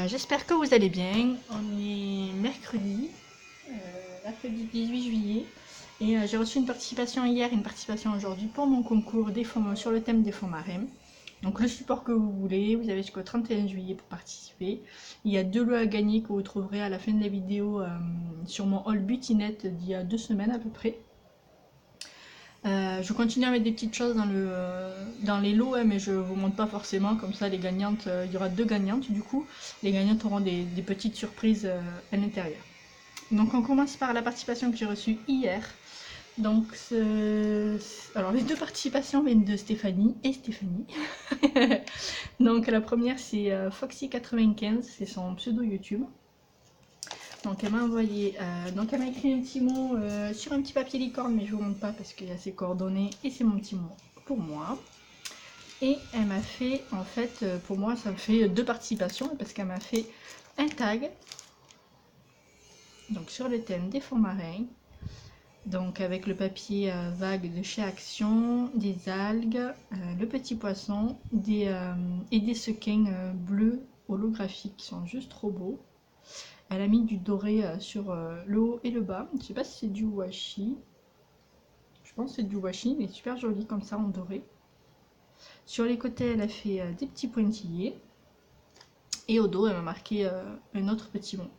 J'espère que vous allez bien. On est mercredi 18 juillet. Et j'ai reçu une participation hier et une participation aujourd'hui pour mon concours des fonds, sur le thème des fonds marins. Donc le support que vous voulez, vous avez jusqu'au 31 juillet pour participer. Il y a 2 lots à gagner que vous trouverez à la fin de la vidéo sur mon haul Butinette d'il y a 2 semaines à peu près. Je continue à mettre des petites choses dans les lots, mais je vous montre pas forcément, comme ça les gagnantes, il y aura 2 gagnantes du coup, les gagnantes auront des petites surprises à l'intérieur. Donc on commence par la participation que j'ai reçue hier. Donc alors les 2 participations viennent de Stéphanie et Stéphanie. Donc la première c'est Foxy95, c'est son pseudo YouTube. Donc elle m'a envoyé, donc elle m'a écrit un petit mot sur un petit papier licorne, mais je vous montre pas parce qu'il y a ses coordonnées et c'est mon petit mot pour moi. Et elle m'a fait, en fait, pour moi ça me fait 2 participations parce qu'elle m'a fait un tag, donc sur le thème des fonds marins, donc avec le papier vague de chez Action, des algues, le petit poisson, et des sequins bleus holographiques qui sont juste trop beaux. Elle a mis du doré sur le haut et le bas. Je sais pas si c'est du washi. Je pense que c'est du washi, mais super joli comme ça en doré. Sur les côtés, elle a fait des petits pointillés. Et au dos, elle m'a marqué un autre petit mot.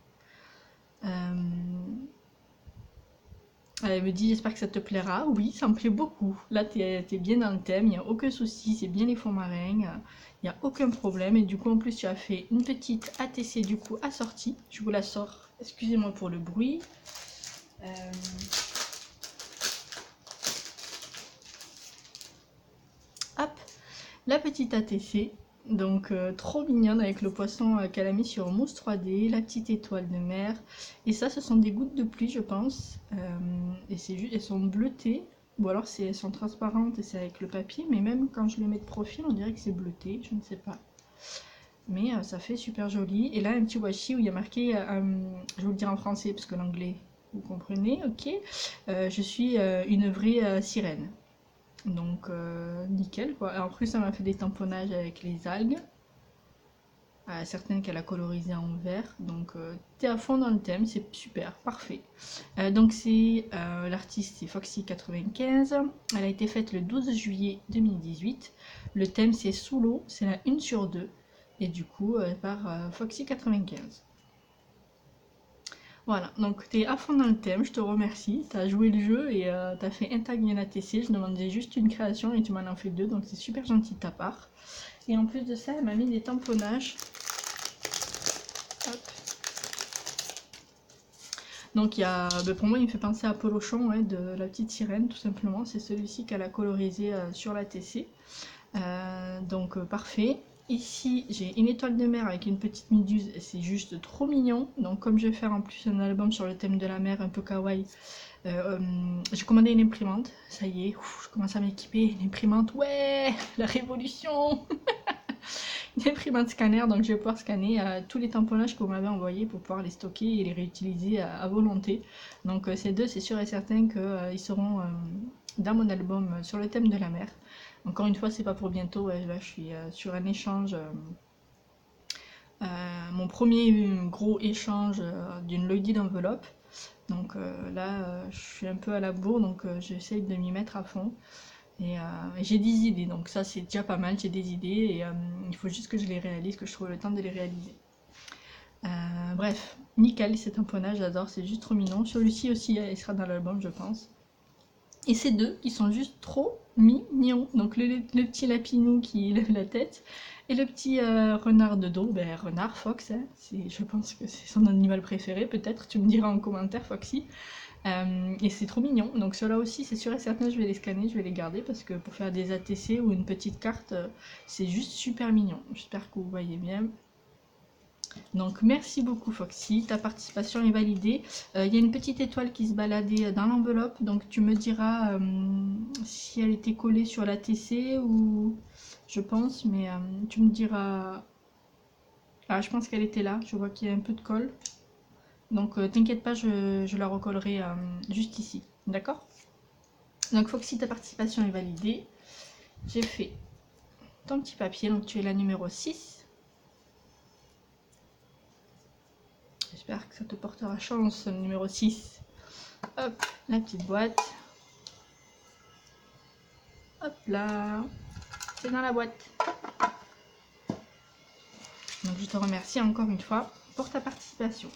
Elle me dit j'espère que ça te plaira. Oui, ça me plaît beaucoup. Là, t'es bien dans le thème, il n'y a aucun souci, c'est bien les fonds marins. Il n'y a aucun problème. Et du coup, en plus, tu as fait une petite ATC du coup assortie. Je vous la sors. Excusez-moi pour le bruit. Hop, la petite ATC, donc trop mignonne avec le poisson qu'elle a mis sur mousse 3D, la petite étoile de mer, et ça ce sont des gouttes de pluie je pense, et c'est juste, elles sont bleutées, ou alors elles sont transparentes et c'est avec le papier, mais même quand je les mets de profil on dirait que c'est bleuté, je ne sais pas. Mais ça fait super joli, et là un petit washi où il y a marqué, je vais vous le dire en français parce que l'anglais vous comprenez, ok, je suis une vraie sirène. Donc nickel quoi. En plus ça m'a fait des tamponnages avec les algues. Certaines qu'elle a colorisées en vert. Donc t'es à fond dans le thème, c'est super, parfait. Donc c'est l'artiste c'est Foxy95. Elle a été faite le 12 juillet 2018. Le thème c'est sous l'eau, c'est la 1 sur 2. Et du coup par Foxy95. Voilà, donc t'es à fond dans le thème, je te remercie, t'as joué le jeu et t'as fait un tag et un ATC, je demandais juste une création et tu m'en as fait 2, donc c'est super gentil de ta part. Et en plus de ça, elle m'a mis des tamponnages. Hop. Donc il y a, pour moi il me fait penser à Polochon, ouais, de la petite sirène tout simplement, c'est celui-ci qu'elle a colorisé sur l'ATC. Donc parfait. Ici j'ai une étoile de mer avec une petite méduse, c'est juste trop mignon. Donc comme je vais faire en plus un album sur le thème de la mer un peu kawaii, j'ai commandé une imprimante, ça y est, je commence à m'équiper, une imprimante, ouais, la révolution. Une imprimante scanner, donc je vais pouvoir scanner tous les tamponnages que vous m'avez envoyés pour pouvoir les stocker et les réutiliser à volonté. Donc ces deux, c'est sûr et certain qu'ils seront dans mon album sur le thème de la mer. Encore une fois, c'est pas pour bientôt, ouais, là je suis sur un échange, mon premier gros échange d'une loaded enveloppe. Donc là, je suis un peu à la bourre, donc j'essaye de m'y mettre à fond. Et j'ai des idées, donc ça c'est déjà pas mal, j'ai des idées et il faut juste que je les réalise, que je trouve le temps de les réaliser. Bref, nickel, cet tamponnage, j'adore, c'est juste trop mignon. Celui-ci aussi, il sera dans l'album, je pense. Et ces deux, ils sont juste trop mignons. Donc le petit lapinou qui lève la tête et le petit renard de dos, ben renard, Fox, hein, je pense que c'est son animal préféré, peut-être, tu me diras en commentaire, Foxy. Et c'est trop mignon, donc ceux-là aussi c'est sûr et certain je vais les scanner, je vais les garder parce que pour faire des ATC ou une petite carte c'est juste super mignon, j'espère que vous voyez bien. Donc merci beaucoup Foxy, ta participation est validée. Il y a une petite étoile qui se baladait dans l'enveloppe, donc tu me diras si elle était collée sur l'ATC ou je pense, mais tu me diras... Ah je pense qu'elle était là, je vois qu'il y a un peu de colle. Donc t'inquiète pas, je la recollerai juste ici, d'accord? Donc Foxy, ta participation est validée. J'ai fait ton petit papier, donc tu es la numéro 6. j'espère que ça te portera chance. Numéro 6. Hop, la petite boîte. Hop là, c'est dans la boîte. Donc je te remercie encore une fois pour ta participation.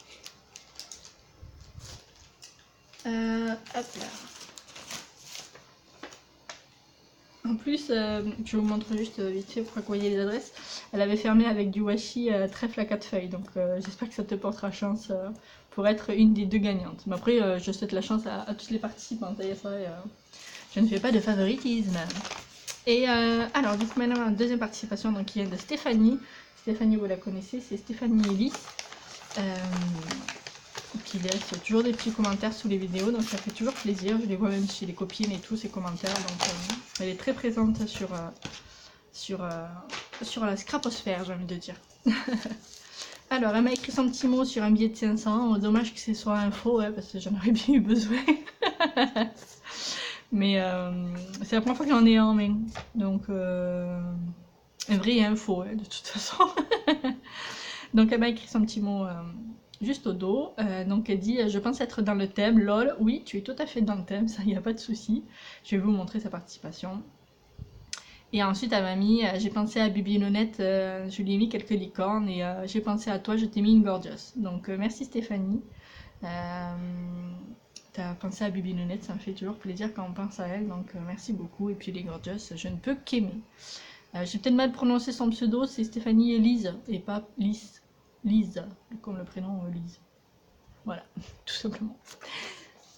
Hop là. En plus, je vous montre juste vite fait pour que vous voyez les adresses. Elle avait fermé avec du washi trèfle à 4 feuilles. Donc j'espère que ça te portera chance pour être une des 2 gagnantes. Mais après, je souhaite la chance à toutes les participantes. Je ne fais pas de favoritisme. Et alors, du coup, maintenant, la deuxième participation donc, qui vient de Stéphanie. Stéphanie, vous la connaissez, c'est Stéphanie Ellis. Qui laisse toujours des petits commentaires sous les vidéos, donc ça fait toujours plaisir. Je les vois même chez les copines et tout, ces commentaires. Donc elle est très présente sur la scraposphère, j'ai envie de dire. Alors, elle m'a écrit son petit mot sur un billet de 500. Dommage que ce soit un faux, hein, parce que j'en aurais bien eu besoin. Mais c'est la première fois que j'en ai un en main. Donc, un vrai et un faux, hein, de toute façon. Donc, elle m'a écrit son petit mot juste au dos. Donc, elle dit « Je pense être dans le thème. Lol, oui, tu es tout à fait dans le thème, ça, il n'y a pas de souci. » Je vais vous montrer sa participation. Et ensuite, elle m'a mis « J'ai pensé à Bibi Nonette, je lui ai mis quelques licornes. Et j'ai pensé à toi, je t'ai mis une gorgeous. » Donc, merci Stéphanie. T'as pensé à Bibi Nonette, ça me fait toujours plaisir quand on pense à elle, donc merci beaucoup. Et puis les gorgeous, je ne peux qu'aimer. J'ai peut-être mal prononcé son pseudo, c'est Stéphanie Elise, et pas Lise. Lise, comme le prénom Lise. Voilà, tout simplement.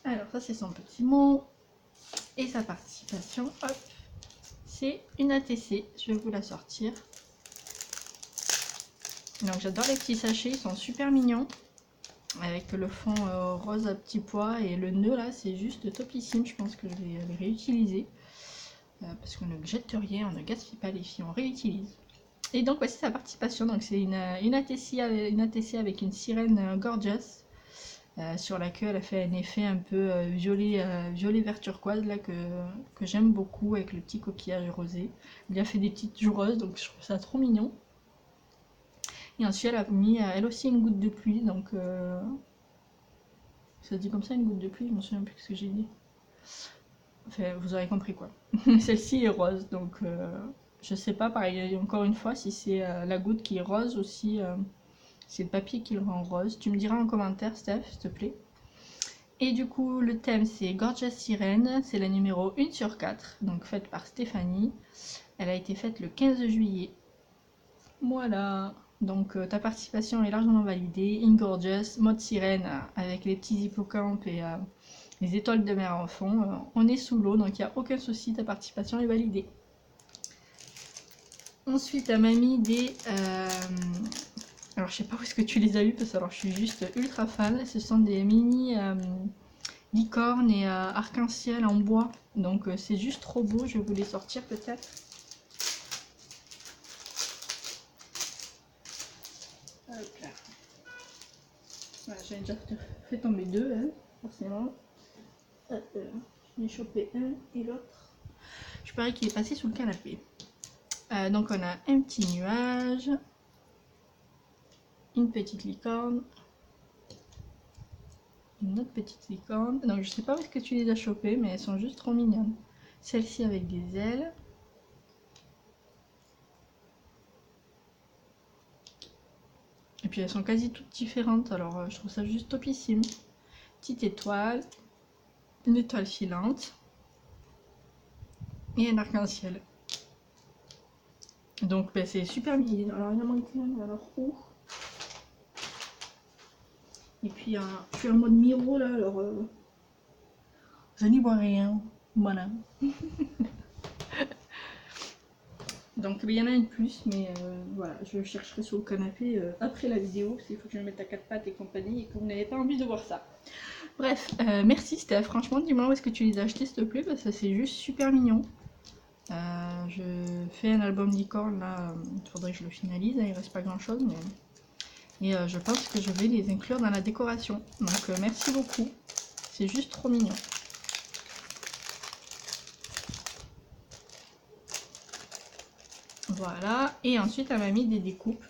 Alors ça c'est son petit mot. Et sa participation, hop, c'est une ATC, je vais vous la sortir. Donc j'adore les petits sachets, ils sont super mignons. Avec le fond rose à petits pois et le nœud là c'est juste topissime, je pense que je vais les réutiliser parce qu'on ne jette rien, on ne gaspille pas les filles, on réutilise. Et donc voici sa participation, donc c'est une ATC avec une sirène gorgeous sur la queue. Elle a fait un effet un peu violet vert turquoise là que j'aime beaucoup avec le petit coquillage rosé. Elle a fait des petites joues roses, donc je trouve ça trop mignon. Et ensuite elle a mis elle aussi une goutte de pluie, donc ça se dit comme ça, une goutte de pluie, je me souviens plus ce que j'ai dit. Enfin, vous aurez compris quoi. Celle-ci est rose, donc je sais pas, pareil, encore une fois, si c'est la goutte qui est rose ou si c'est le papier qui le rend rose. Tu me diras en commentaire, Steph, s'il te plaît. Et du coup, le thème c'est Gorgeous Sirène, c'est la numéro 1 sur 4, donc faite par Stéphanie. Elle a été faite le 15 juillet. Voilà. Donc ta participation est largement validée. In Gorgeous, mode sirène avec les petits hippocampes et les étoiles de mer en fond. On est sous l'eau, donc il n'y a aucun souci, ta participation est validée. Ensuite, elle m'a mis des... alors je sais pas où est-ce que tu les as eu parce que alors, je suis juste ultra fan. Ce sont des mini licornes et arc-en-ciel en bois. Donc c'est juste trop beau, je vais vous les sortir peut-être. Hop là. Voilà, j'avais déjà fait tomber deux, hein, forcément. Hop là. J'en ai chopé un et l'autre. Je parie qu'il est passé sous le canapé. Donc on a un petit nuage, une petite licorne, une autre petite licorne. Donc je sais pas où est-ce que tu les as chopées, mais elles sont juste trop mignonnes. Celle-ci avec des ailes. Et puis elles sont quasi toutes différentes, alors je trouve ça juste topissime. Petite étoile, une étoile filante et un arc-en-ciel. Donc ben, c'est super mignon. Alors il y en a manqué un, alors où? Et puis je suis en mode Miro là, alors je n'y vois rien. Voilà. Donc il y en a une de plus, mais voilà, je chercherai sur le canapé après la vidéo, parce qu'il faut que je me mette à quatre pattes et compagnie, et que vous n'avez pas envie de voir ça. Bref, merci Steph, franchement dis-moi où est-ce que tu les as achetés s'il te plaît, parce que c'est juste super mignon. Je fais un album licorne là, il faudrait que je le finalise, il reste pas grand chose, mais... Et je pense que je vais les inclure dans la décoration. Donc merci beaucoup, c'est juste trop mignon. Voilà, et ensuite elle m'a mis des découpes.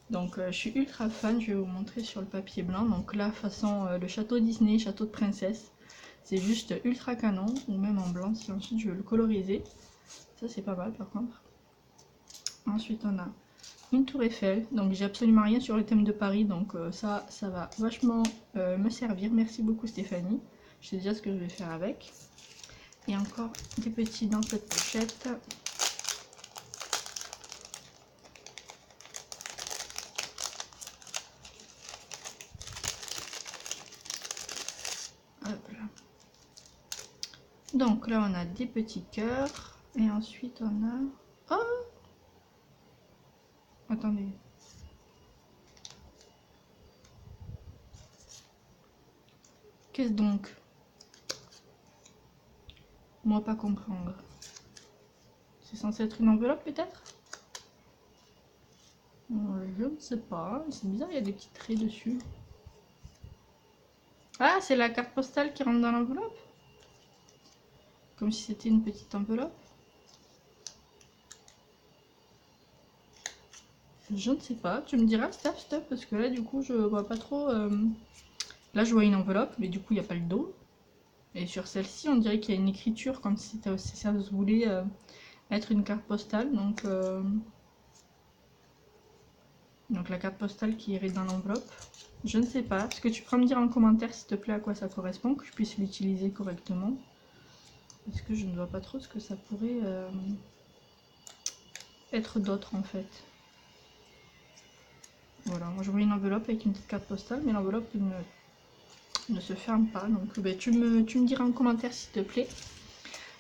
Donc je suis ultra fan, je vais vous montrer sur le papier blanc. Donc là, façon le château Disney, château de princesse. C'est juste ultra canon, ou même en blanc si ensuite je veux le coloriser. Ça c'est pas mal par contre. Ensuite on a une tour Eiffel, donc j'ai absolument rien sur le thème de Paris, donc ça va vachement me servir. Merci beaucoup Stéphanie, je sais déjà ce que je vais faire avec. Et encore des petits dans cette pochette. Hop là. Donc là on a des petits cœurs, et ensuite on a... Oh! Attendez. Qu'est-ce donc? Moi pas comprendre. C'est censé être une enveloppe peut-être? Je ne sais pas. C'est bizarre, il y a des petits traits dessus. Ah, c'est la carte postale qui rentre dans l'enveloppe? Comme si c'était une petite enveloppe. Je ne sais pas. Tu me diras, Steph, parce que là, du coup, je vois pas trop... Là, je vois une enveloppe, mais du coup, il n'y a pas le dos. Et sur celle-ci, on dirait qu'il y a une écriture, comme si ça voulait être une carte postale. Donc la carte postale qui irait dans l'enveloppe. Je ne sais pas. Est-ce que tu pourras me dire en commentaire, s'il te plaît, à quoi ça correspond, que je puisse l'utiliser correctement? Parce que je ne vois pas trop ce que ça pourrait être d'autre, en fait. Voilà, moi je vois une enveloppe avec une petite carte postale, mais l'enveloppe ne se ferme pas. Donc tu me diras en commentaire, s'il te plaît.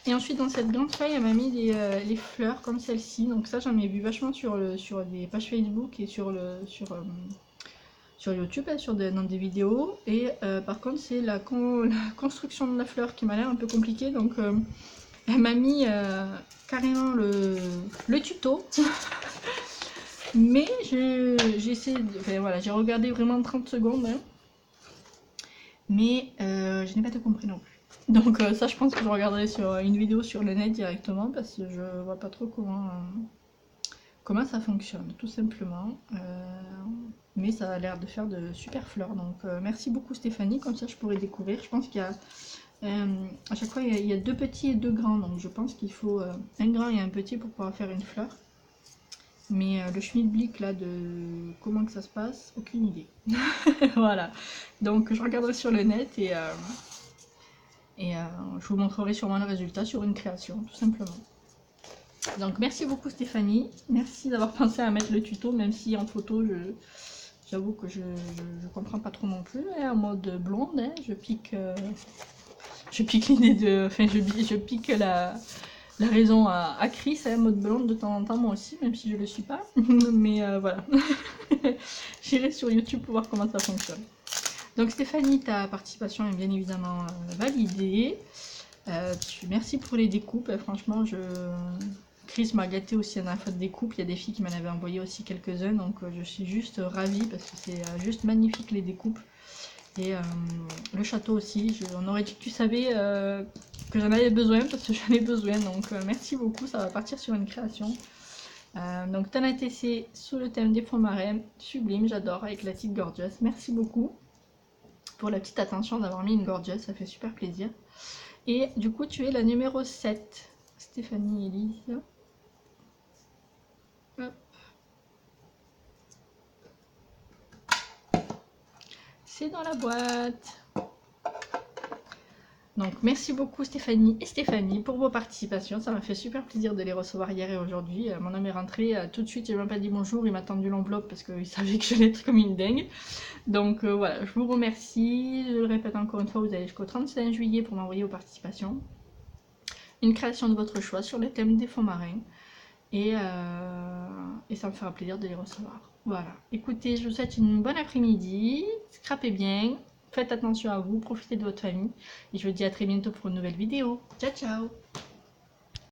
Et ensuite, dans cette grande feuille, elle m'a mis les fleurs comme celle-ci. Donc ça, j'en ai vu vachement sur des pages Facebook et sur YouTube, dans des vidéos. Et par contre, c'est la construction de la fleur qui m'a l'air un peu compliquée. Donc elle m'a mis carrément le tuto. Mais j'ai essayé de... Enfin voilà, j'ai regardé vraiment 30 secondes. Hein. Mais je n'ai pas tout compris non plus. Donc ça, je pense que je regarderai sur une vidéo sur le net directement, parce que je vois pas trop comment ça fonctionne, tout simplement. Mais ça a l'air de faire de super fleurs. Donc merci beaucoup Stéphanie, comme ça je pourrais découvrir. Je pense qu'il y a... à chaque fois, il y a 2 petits et 2 grands. Donc je pense qu'il faut un grand et un petit pour pouvoir faire une fleur. Mais le schmilblick là, de comment que ça se passe, aucune idée. Voilà. Donc je regarderai sur le net et je vous montrerai sûrement le résultat sur une création, tout simplement. Donc merci beaucoup Stéphanie, merci d'avoir pensé à mettre le tuto, même si en photo j'avoue que je comprends pas trop non plus. En mode blonde, hein, je pique l'idée de... Enfin je pique la raison à Chris, hein, mode blonde de temps en temps, moi aussi, même si je le suis pas. Mais voilà, j'irai sur YouTube pour voir comment ça fonctionne. Donc Stéphanie, ta participation est bien évidemment validée. Merci pour les découpes, franchement, Chris m'a gâté aussi à la fois de découpes. Il y a des filles qui m'en avaient envoyé aussi quelques-uns, donc je suis juste ravie parce que c'est juste magnifique les découpes. Et le château aussi, on aurait dit que tu savais que j'en avais besoin, parce que j'en ai besoin, donc merci beaucoup, ça va partir sur une création. Donc Tana TC sous le thème des fonds marins, sublime, j'adore, avec la petite gorgeous, merci beaucoup pour la petite attention d'avoir mis une gorgeous, ça fait super plaisir. Et du coup tu es la numéro 7, Stéphanie Elise. Hop. C'est dans la boîte. Donc merci beaucoup Stéphanie et Stéphanie pour vos participations, ça m'a fait super plaisir de les recevoir hier et aujourd'hui. Mon homme est rentré tout de suite, il m'a pas dit bonjour, il m'a tendu l'enveloppe parce qu'il savait que j'allais être comme une dingue. Donc voilà, je vous remercie, je le répète encore une fois, vous avez jusqu'au 31 juillet pour m'envoyer vos participations. Une création de votre choix sur le thème des fonds marins et ça me fera plaisir de les recevoir. Voilà, écoutez, je vous souhaite une bonne après-midi, scrapez bien. Faites attention à vous, profitez de votre famille. Et je vous dis à très bientôt pour une nouvelle vidéo. Ciao, ciao!